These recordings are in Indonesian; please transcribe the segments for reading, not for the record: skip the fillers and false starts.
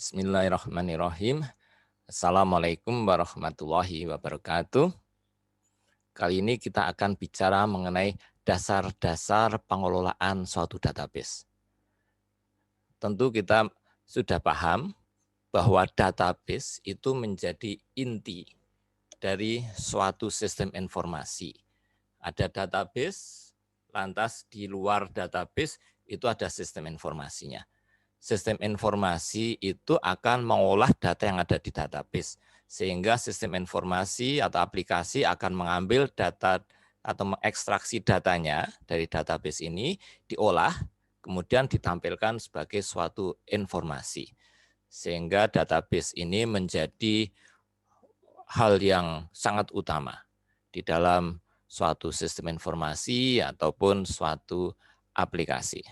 Bismillahirrahmanirrahim. Assalamualaikum warahmatullahi wabarakatuh. Kali ini kita akan bicara mengenai dasar-dasar pengelolaan suatu database. Tentu kita sudah paham bahwa database itu menjadi inti dari suatu sistem informasi. Ada database, lantas di luar database itu ada sistem informasinya. Sistem informasi itu akan mengolah data yang ada di database. Sehingga sistem informasi atau aplikasi akan mengambil data atau mengekstraksi datanya dari database ini, diolah, kemudian ditampilkan sebagai suatu informasi. Sehingga database ini menjadi hal yang sangat utama di dalam suatu sistem informasi ataupun suatu aplikasi.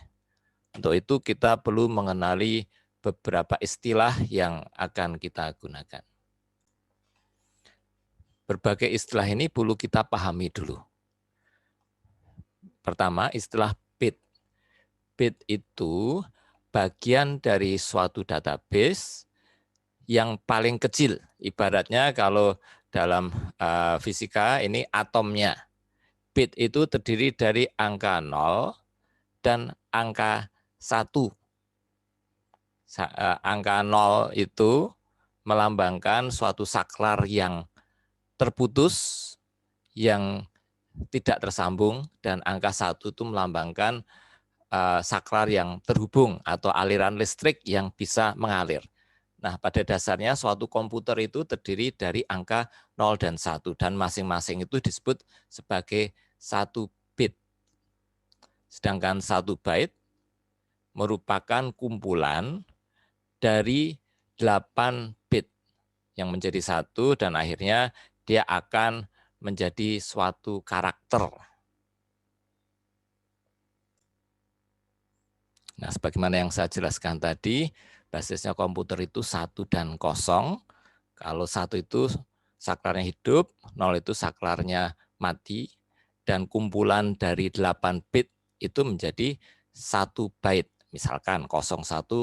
Untuk itu kita perlu mengenali beberapa istilah yang akan kita gunakan. Berbagai istilah ini perlu kita pahami dulu. Pertama, istilah bit. Bit itu bagian dari suatu database yang paling kecil. Ibaratnya kalau dalam fisika ini atomnya. Bit itu terdiri dari angka 0 dan angka 1. Angka 0 itu melambangkan suatu saklar yang terputus, yang tidak tersambung, dan angka 1 itu melambangkan saklar yang terhubung atau aliran listrik yang bisa mengalir. Nah, pada dasarnya suatu komputer itu terdiri dari angka 0 dan 1, dan masing-masing itu disebut sebagai 1 bit. Sedangkan 1 byte merupakan kumpulan dari 8 bit yang menjadi 1 dan akhirnya dia akan menjadi suatu karakter. Nah, sebagaimana yang saya jelaskan tadi, basisnya komputer itu 1 dan 0. Kalau 1 itu saklarnya hidup, 0 itu saklarnya mati, dan kumpulan dari 8 bit itu menjadi 1 byte. Misalkan 01001001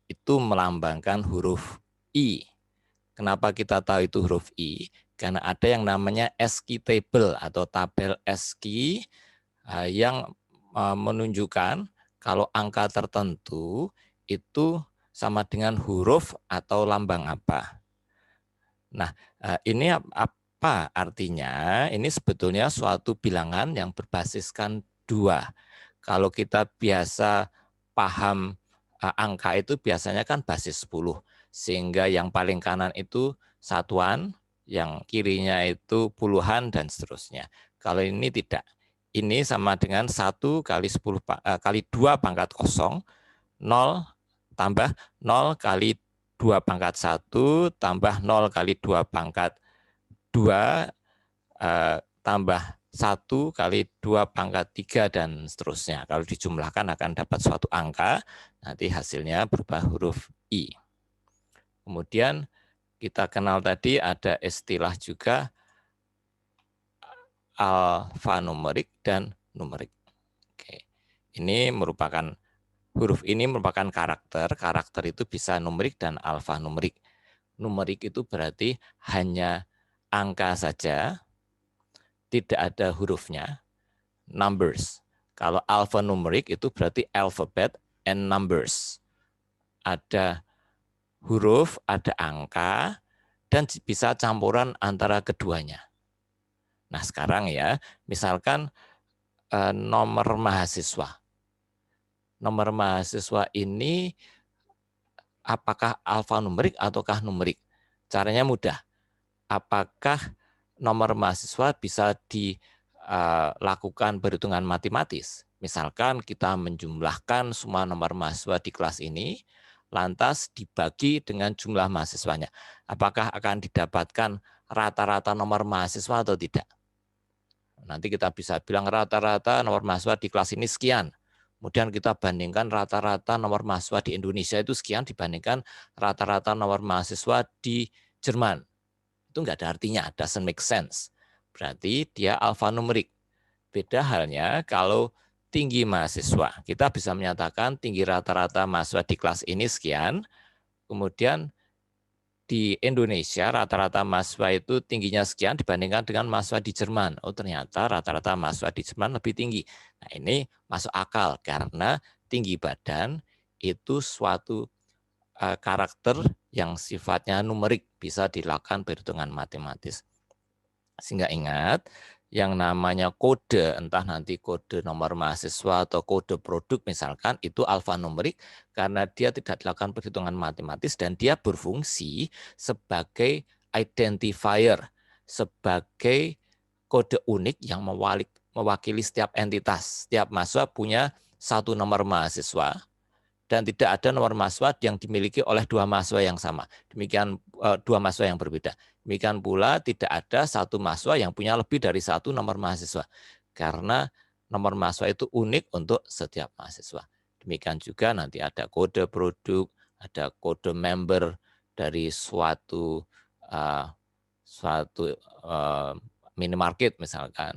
itu melambangkan huruf I. Kenapa kita tahu itu huruf I? Karena ada yang namanya ASCII table atau tabel ASCII yang menunjukkan kalau angka tertentu itu sama dengan huruf atau lambang apa. Nah, ini apa artinya? Ini sebetulnya suatu bilangan yang berbasiskan 2. Kalau kita biasa paham angka itu biasanya kan basis 10, sehingga yang paling kanan itu satuan, yang kirinya itu puluhan, dan seterusnya. Kalau ini tidak. Ini sama dengan 1 kali 10 kali 2 pangkat 0, 0 tambah 0 kali 2 pangkat 1, tambah 0 kali 2 pangkat 2, tambah 1 kali 2 pangkat 3, dan seterusnya. Kalau dijumlahkan akan dapat suatu angka, nanti hasilnya berupa huruf I. Kemudian kita kenal tadi ada istilah juga alfanumerik dan numerik. Oke. Ini merupakan huruf ini merupakan karakter itu bisa numerik dan alfanumerik. Numerik itu berarti hanya angka saja, tidak ada hurufnya, numbers. Kalau alphanumerik itu berarti alphabet and numbers. Ada huruf, ada angka, dan bisa campuran antara keduanya. Nah sekarang ya, misalkan nomor mahasiswa. Nomor mahasiswa ini apakah alfanumerik ataukah numerik? Caranya mudah. Apakah nomor mahasiswa bisa dilakukan perhitungan matematis? Misalkan kita menjumlahkan semua nomor mahasiswa di kelas ini, lantas dibagi dengan jumlah mahasiswanya. Apakah akan didapatkan rata-rata nomor mahasiswa atau tidak? Nanti kita bisa bilang rata-rata nomor mahasiswa di kelas ini sekian. Kemudian kita bandingkan rata-rata nomor mahasiswa di Indonesia itu sekian dibandingkan rata-rata nomor mahasiswa di Jerman. Itu enggak ada artinya, doesn't make sense. Berarti dia alfanumerik. Beda halnya kalau tinggi mahasiswa. Kita bisa menyatakan tinggi rata-rata mahasiswa di kelas ini sekian, kemudian di Indonesia rata-rata mahasiswa itu tingginya sekian dibandingkan dengan mahasiswa di Jerman. Oh ternyata rata-rata mahasiswa di Jerman lebih tinggi. Nah ini masuk akal karena tinggi badan itu suatu karakter yang sifatnya numerik, bisa dilakukan perhitungan matematis. Sehingga ingat, yang namanya kode, entah nanti kode nomor mahasiswa atau kode produk misalkan, itu alfanumerik karena dia tidak dilakukan perhitungan matematis dan dia berfungsi sebagai identifier, sebagai kode unik yang mewakili setiap entitas. Setiap mahasiswa punya satu nomor mahasiswa, dan tidak ada nomor mahasiswa yang dimiliki oleh dua mahasiswa yang sama. Demikian dua mahasiswa yang berbeda. Demikian pula tidak ada satu mahasiswa yang punya lebih dari satu nomor mahasiswa. Karena nomor mahasiswa itu unik untuk setiap mahasiswa. Demikian juga nanti ada kode produk, ada kode member dari suatu minimarket misalkan,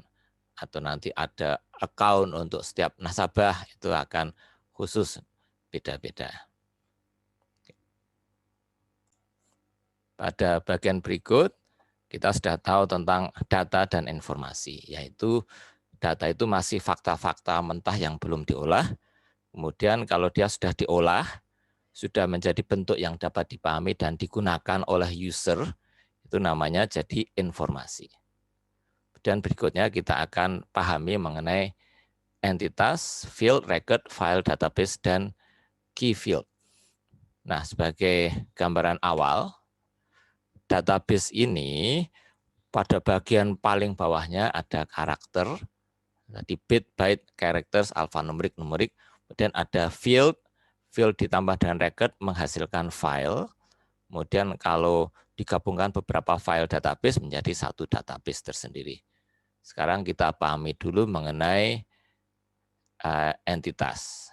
atau nanti ada account untuk setiap nasabah, itu akan khusus beda-beda. Pada bagian berikut, kita sudah tahu tentang data dan informasi, yaitu data itu masih fakta-fakta mentah yang belum diolah. Kemudian kalau dia sudah diolah, sudah menjadi bentuk yang dapat dipahami dan digunakan oleh user, itu namanya jadi informasi. Dan berikutnya kita akan pahami mengenai entitas, field, record, file, database, dan key field. Nah, sebagai gambaran awal, database ini pada bagian paling bawahnya ada karakter, tadi bit, byte, characters, alphanumerik, numerik, kemudian ada field, field ditambah dengan record menghasilkan file, kemudian kalau digabungkan beberapa file database menjadi satu database tersendiri. Sekarang kita pahami dulu mengenai entitas.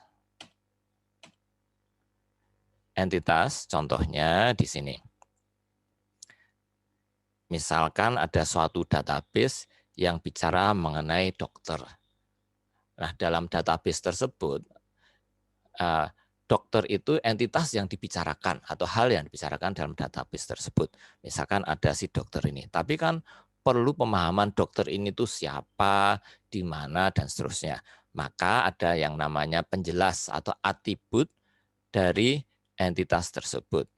Entitas contohnya di sini. Misalkan ada suatu database yang bicara mengenai dokter. Nah, dalam database tersebut, dokter itu entitas yang dibicarakan atau hal yang dibicarakan dalam database tersebut. Misalkan ada si dokter ini, tapi kan perlu pemahaman dokter ini tuh siapa, di mana, dan seterusnya. Maka ada yang namanya penjelas atau atribut dari entitas tersebut.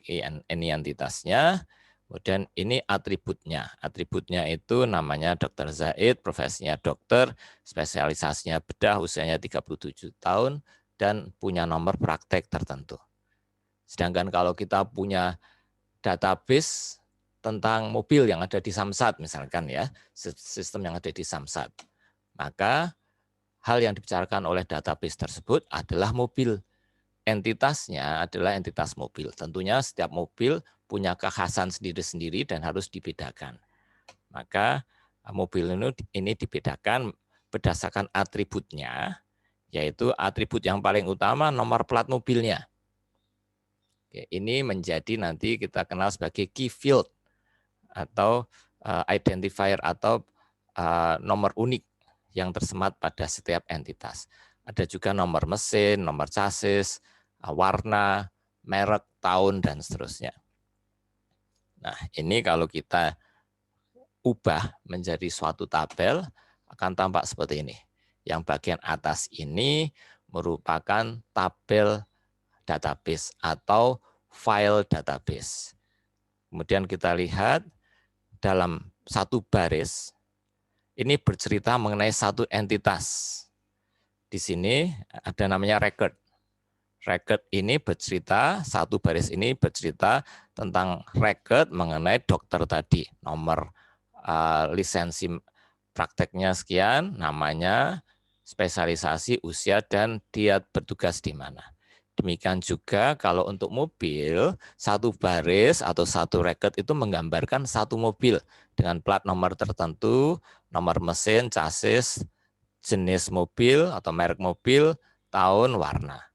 Ini entitasnya. Kemudian ini atributnya. Atributnya itu namanya Dr. Zaid, profesinya dokter, spesialisasinya bedah, usianya 37 tahun, dan punya nomor praktek tertentu. Sedangkan kalau kita punya database tentang mobil yang ada di Samsat, misalkan ya, sistem yang ada di Samsat, maka hal yang dibicarakan oleh database tersebut adalah mobil. Entitasnya adalah entitas mobil. Tentunya setiap mobil punya kekhasan sendiri-sendiri dan harus dibedakan. Maka mobil ini dibedakan berdasarkan atributnya, yaitu atribut yang paling utama nomor plat mobilnya. Ini menjadi nanti kita kenal sebagai key field atau identifier atau nomor unik yang tersemat pada setiap entitas. Ada juga nomor mesin, nomor chassis, warna, merek, tahun, dan seterusnya. Nah, ini kalau kita ubah menjadi suatu tabel, akan tampak seperti ini. Yang bagian atas ini merupakan tabel database atau file database. Kemudian kita lihat dalam satu baris, ini bercerita mengenai satu entitas. Di sini ada namanya record. Record ini bercerita, satu baris ini bercerita tentang record mengenai dokter tadi. Nomor lisensi prakteknya sekian, namanya, spesialisasi, usia, dan dia bertugas di mana. Demikian juga kalau untuk mobil, satu baris atau satu record itu menggambarkan satu mobil dengan plat nomor tertentu, nomor mesin, chassis, jenis mobil atau merek mobil, tahun, warna.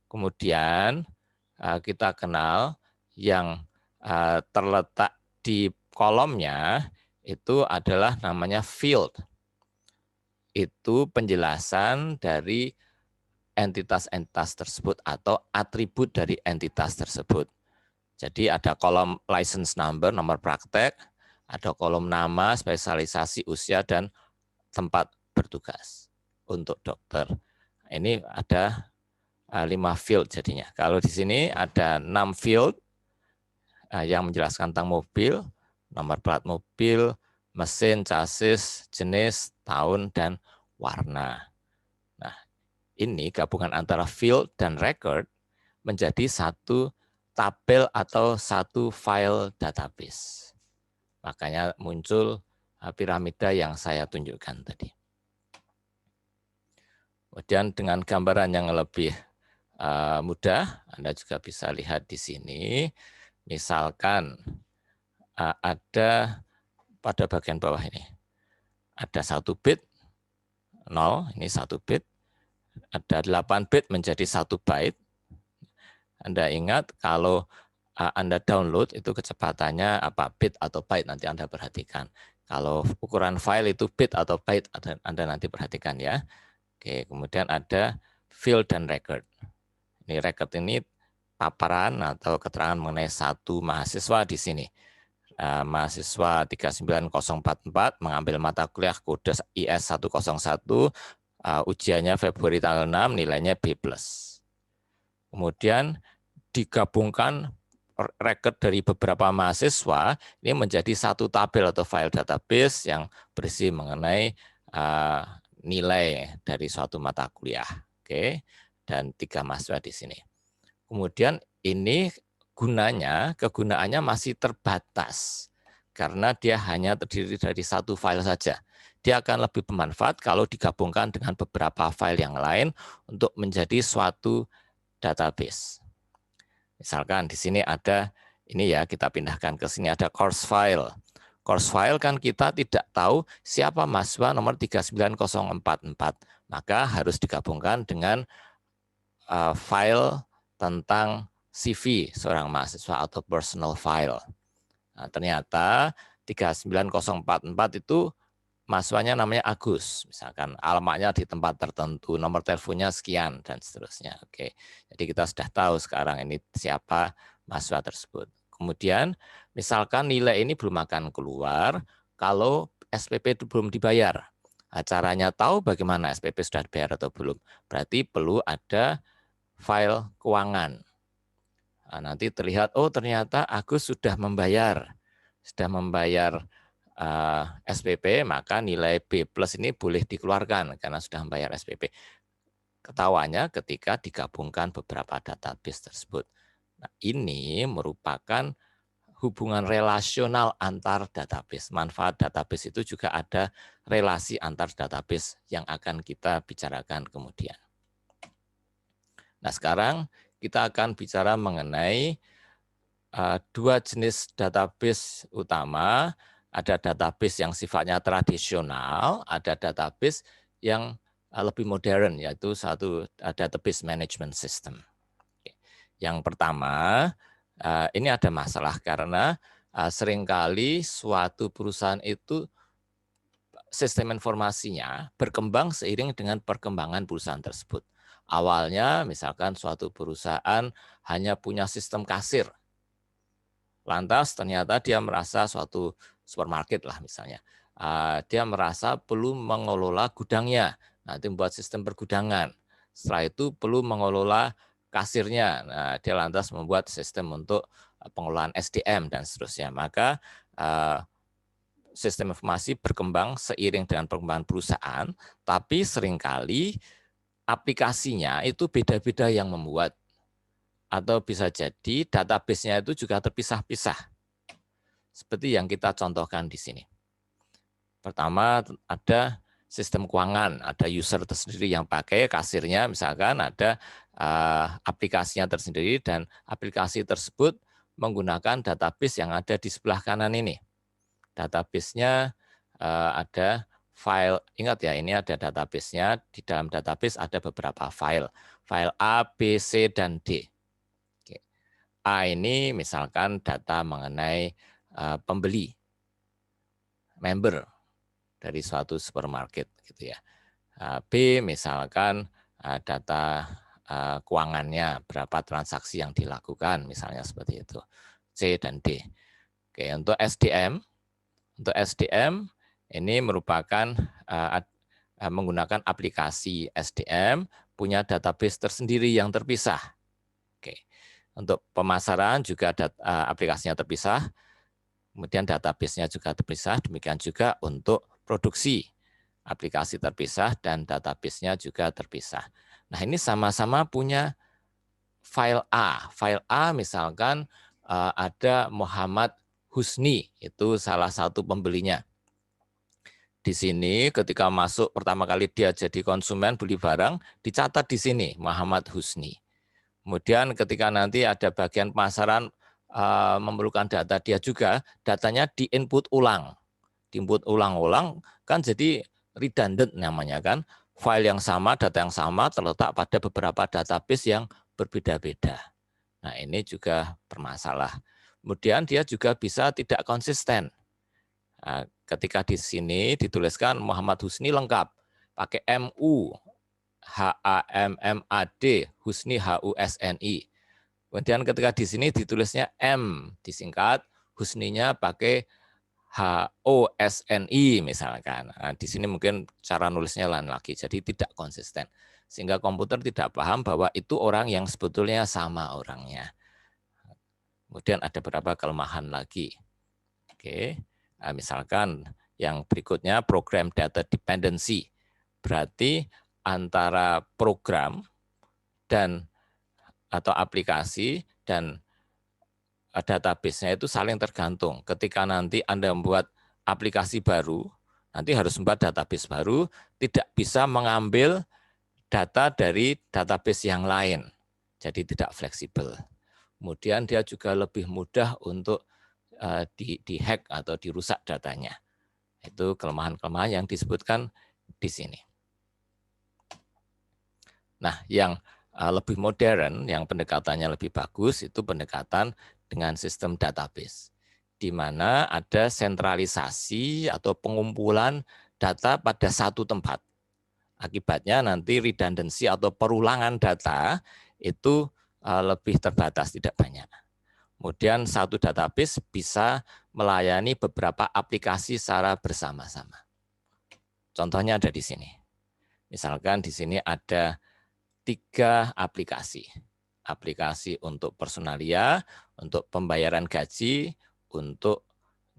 Kemudian kita kenal yang terletak di kolomnya itu adalah namanya field. itu penjelasan dari entitas-entitas tersebut atau atribut dari entitas tersebut. Jadi ada kolom license number, nomor praktek, ada kolom nama, spesialisasi, usia, dan tempat bertugas untuk dokter. Ini ada 5 field jadinya. Kalau di sini ada 6 field yang menjelaskan tentang mobil, nomor plat mobil, mesin, chassis, jenis, tahun, dan warna. Nah, ini gabungan antara field dan record menjadi satu tabel atau satu file database. Makanya muncul piramida yang saya tunjukkan tadi. Kemudian dengan gambaran yang lebih mudah, Anda juga bisa lihat di sini. Misalkan ada pada bagian bawah ini, ada 1 bit, 0, ini 1 bit, ada 8 bit menjadi 1 byte. Anda ingat kalau Anda download itu kecepatannya apa, bit atau byte, nanti Anda perhatikan. Kalau ukuran file itu bit atau byte, Anda nanti perhatikan ya. Oke, kemudian ada field dan record. Ini record ini paparan atau keterangan mengenai satu mahasiswa di sini. Mahasiswa 39044 mengambil mata kuliah kode IS 101, ujiannya Februari tanggal 6, nilainya B+. Kemudian digabungkan record dari beberapa mahasiswa, ini menjadi satu tabel atau file database yang berisi mengenai nilai dari suatu mata kuliah. Oke, dan 3 mahasiswa di sini. Kemudian ini kegunaannya masih terbatas karena dia hanya terdiri dari satu file saja. Dia akan lebih bermanfaat kalau digabungkan dengan beberapa file yang lain untuk menjadi suatu database. Misalkan di sini ada, ini ya kita pindahkan ke sini, ada course file. Course file kan kita tidak tahu siapa mahasiswa nomor 39044, maka harus digabungkan dengan file tentang CV seorang mahasiswa atau personal file. Nah, ternyata 39044 itu mahasiswanya namanya Agus, misalkan alamatnya di tempat tertentu, nomor teleponnya sekian, dan seterusnya. Oke, jadi kita sudah tahu sekarang ini siapa mahasiswa tersebut. Kemudian misalkan nilai ini belum akan keluar kalau SPP itu belum dibayar. Nah, caranya tahu bagaimana SPP sudah dibayar atau belum, berarti perlu ada file keuangan. Nah, nanti terlihat, oh ternyata Agus sudah membayar SPP, maka nilai B+ ini boleh dikeluarkan karena sudah membayar SPP. Ketahuannya ketika digabungkan beberapa database tersebut. Nah, ini merupakan hubungan relasional antar database. Manfaat database itu juga ada relasi antar database yang akan kita bicarakan kemudian. Nah, sekarang kita akan bicara mengenai 2 jenis database utama. Ada database yang sifatnya tradisional, ada database yang lebih modern, yaitu satu database management system. Yang pertama, ini ada masalah karena seringkali suatu perusahaan itu sistem informasinya berkembang seiring dengan perkembangan perusahaan tersebut. Awalnya misalkan suatu perusahaan hanya punya sistem kasir. Lantas ternyata dia merasa suatu supermarket lah misalnya. Dia merasa perlu mengelola gudangnya. Nanti membuat sistem pergudangan. Setelah itu perlu mengelola kasirnya. Nah, dia lantas membuat sistem untuk pengelolaan SDM dan seterusnya. Maka sistem informasi berkembang seiring dengan perkembangan perusahaan, tapi seringkali aplikasinya itu beda-beda yang membuat. Atau bisa jadi database-nya itu juga terpisah-pisah. Seperti yang kita contohkan di sini. Pertama ada sistem keuangan, ada user tersendiri yang pakai, kasirnya misalkan ada aplikasinya tersendiri dan aplikasi tersebut menggunakan database yang ada di sebelah kanan ini. Database-nya ada file, ingat ya ini ada database-nya, di dalam database ada beberapa file. File A, B, C, dan D. A ini misalkan data mengenai pembeli, member dari suatu supermarket gitu ya. B misalkan data keuangannya, berapa transaksi yang dilakukan, misalnya seperti itu. C dan D. Oke, untuk SDM ini merupakan menggunakan aplikasi SDM, punya database tersendiri yang terpisah. Oke, untuk pemasaran juga aplikasinya terpisah, kemudian database-nya juga terpisah, demikian juga untuk produksi, aplikasi terpisah dan database-nya juga terpisah. Nah, ini sama-sama punya file A. File A misalkan ada Muhammad Husni, itu salah satu pembelinya. Di sini ketika masuk pertama kali dia jadi konsumen beli barang, dicatat di sini Muhammad Husni. Kemudian ketika nanti ada bagian pemasaran memerlukan data dia juga, datanya diinput ulang. Diinput ulang-ulang kan jadi redundant namanya kan. File yang sama, data yang sama terletak pada beberapa database yang berbeda-beda. Nah, ini juga bermasalah. Kemudian dia juga bisa tidak konsisten. Nah, ketika di sini dituliskan Muhammad Husni lengkap, pakai MU, HAMMAD, Husni HUSNI. Kemudian ketika di sini ditulisnya M, disingkat, Husninya pakai HOSNI misalkan. Nah, di sini mungkin cara nulisnya lain lagi, jadi tidak konsisten. Sehingga komputer tidak paham bahwa itu orang yang sebetulnya sama orangnya. Kemudian ada beberapa kelemahan lagi. Oke. Nah, misalkan yang berikutnya program data dependency. Berarti antara program dan atau aplikasi dan database-nya itu saling tergantung. Ketika nanti Anda membuat aplikasi baru, nanti harus membuat database baru, tidak bisa mengambil data dari database yang lain. Jadi tidak fleksibel. Kemudian dia juga lebih mudah untuk dihack atau dirusak datanya. Itu kelemahan-kelemahan yang disebutkan di sini. Nah, yang lebih modern, yang pendekatannya lebih bagus, itu pendekatan dengan sistem database, di mana ada sentralisasi atau pengumpulan data pada satu tempat. Akibatnya nanti redundancy atau perulangan data itu lebih terbatas, tidak banyak. Kemudian satu database bisa melayani beberapa aplikasi secara bersama-sama. Contohnya ada di sini. Misalkan di sini ada 3 aplikasi. Aplikasi untuk personalia, untuk pembayaran gaji, untuk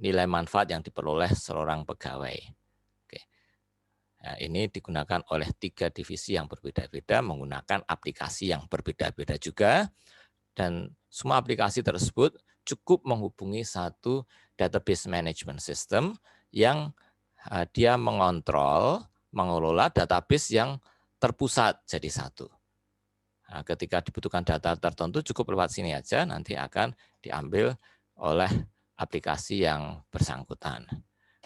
nilai manfaat yang diperoleh seorang pegawai. Oke. Nah, ini digunakan oleh 3 divisi yang berbeda-beda, menggunakan aplikasi yang berbeda-beda juga. Dan semua aplikasi tersebut cukup menghubungi satu database management system yang dia mengontrol, mengelola database yang terpusat jadi satu. Nah, ketika dibutuhkan data tertentu cukup lewat sini aja, nanti akan diambil oleh aplikasi yang bersangkutan.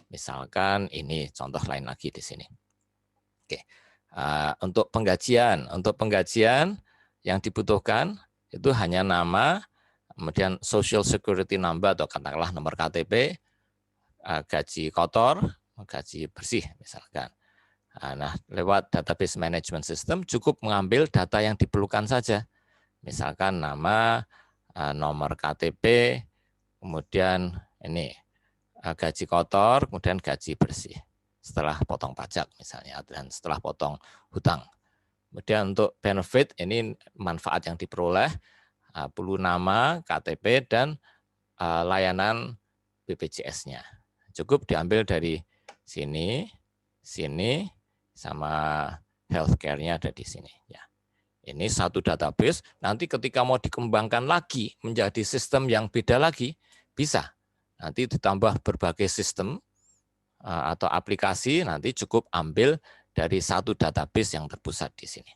Misalkan ini contoh lain lagi di sini. Oke, untuk penggajian yang dibutuhkan itu hanya nama, kemudian social security number atau katakanlah nomor KTP, gaji kotor, gaji bersih misalkan. Nah, lewat database management system cukup mengambil data yang diperlukan saja. Misalkan nama, nomor KTP, kemudian ini gaji kotor, kemudian gaji bersih setelah potong pajak misalnya dan setelah potong hutang. Kemudian untuk benefit ini manfaat yang diperoleh, perlu nama, KTP, dan layanan BPJS-nya. Cukup diambil dari sini, sini, sama healthcare-nya ada di sini. Ya. Ini satu database, nanti ketika mau dikembangkan lagi menjadi sistem yang beda lagi, bisa. Nanti ditambah berbagai sistem atau aplikasi, nanti cukup ambil dari satu database yang terpusat di sini.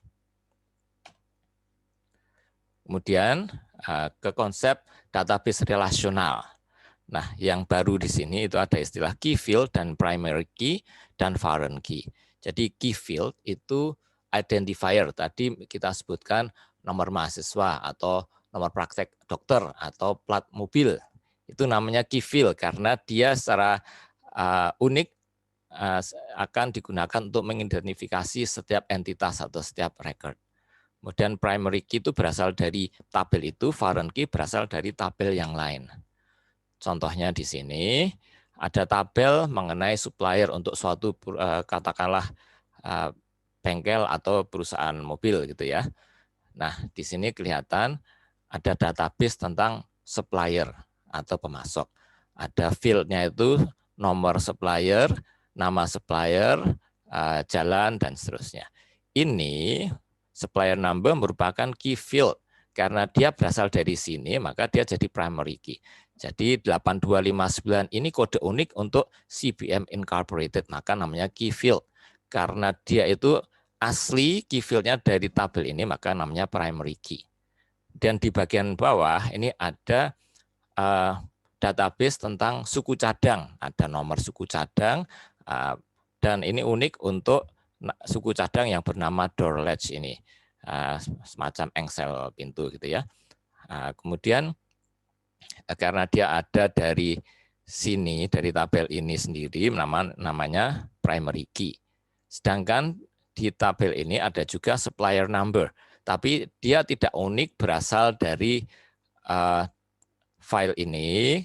Kemudian ke konsep database relasional. Nah, yang baru di sini itu ada istilah key field dan primary key dan foreign key. Jadi key field itu identifier, tadi kita sebutkan nomor mahasiswa atau nomor praktek dokter atau plat mobil. Itu namanya key field karena dia secara unik akan digunakan untuk mengidentifikasi setiap entitas atau setiap record. Kemudian primary key itu berasal dari tabel itu, foreign key berasal dari tabel yang lain. Contohnya di sini ada tabel mengenai supplier untuk suatu katakanlah bengkel atau perusahaan mobil gitu ya. Nah, di sini kelihatan ada database tentang supplier atau pemasok. Ada fieldnya itu nomor supplier, nama supplier, jalan, dan seterusnya. Ini supplier number merupakan key field. Karena dia berasal dari sini, maka dia jadi primary key. Jadi 8259 ini kode unik untuk CBM Incorporated, maka namanya key field. Karena dia itu asli key field-nya dari tabel ini, maka namanya primary key. Dan di bagian bawah ini ada database tentang suku cadang, ada nomor suku cadang, dan ini unik untuk suku cadang yang bernama door latch ini, semacam engsel pintu gitu ya. Kemudian karena dia ada dari sini, dari tabel ini sendiri, namanya primary key. Sedangkan di tabel ini ada juga supplier number, tapi dia tidak unik berasal dari file ini,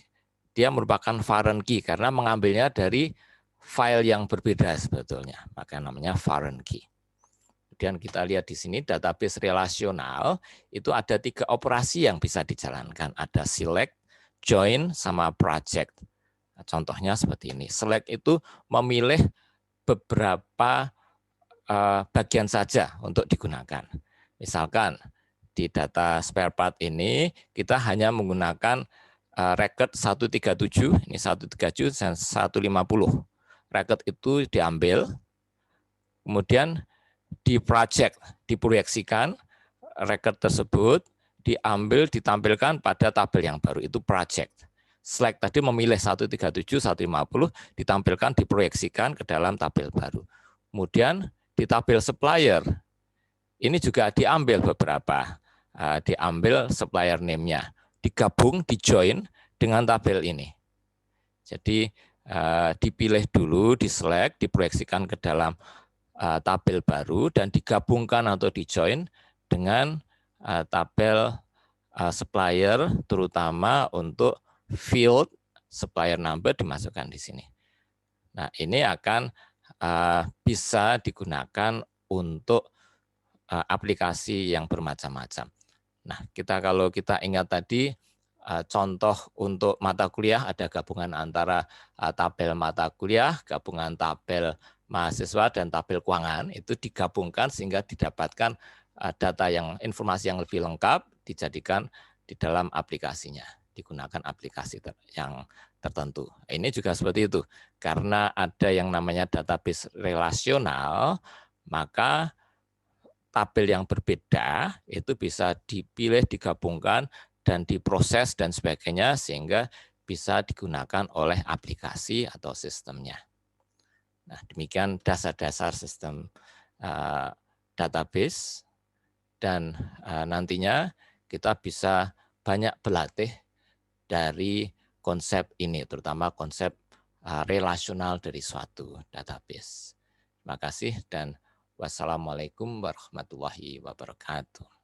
dia merupakan foreign key karena mengambilnya dari file yang berbeda sebetulnya, maka namanya foreign key. Kemudian kita lihat di sini database relasional itu ada 3 operasi yang bisa dijalankan, ada select, join, sama project. Contohnya seperti ini, select itu memilih beberapa bagian saja untuk digunakan. Misalkan di data spare part ini kita hanya menggunakan record 137, ini 137 dan 150. Record itu diambil, kemudian di project diproyeksikan record tersebut diambil ditampilkan pada tabel yang baru, itu project. Select tadi memilih 137, 150 ditampilkan diproyeksikan ke dalam tabel baru. Kemudian di tabel supplier ini juga diambil beberapa, diambil supplier name-nya, digabung, di-join dengan tabel ini. Jadi dipilih dulu, di-select, diproyeksikan ke dalam tabel baru, dan digabungkan atau di-join dengan tabel supplier, terutama untuk field supplier number dimasukkan di sini. Nah, ini akan bisa digunakan untuk aplikasi yang bermacam-macam. Nah, kalau kita ingat tadi contoh untuk mata kuliah ada gabungan antara tabel mata kuliah, gabungan tabel mahasiswa dan tabel keuangan, itu digabungkan sehingga didapatkan data informasi yang lebih lengkap dijadikan di dalam aplikasinya, digunakan aplikasi yang tertentu. Ini juga seperti itu. Karena ada yang namanya database relasional, maka tabel yang berbeda itu bisa dipilih, digabungkan, dan diproses dan sebagainya sehingga bisa digunakan oleh aplikasi atau sistemnya. Nah, demikian dasar-dasar sistem database, dan nantinya kita bisa banyak berlatih dari konsep ini, terutama konsep relasional dari suatu database. Terima kasih dan wassalamualaikum warahmatullahi wabarakatuh.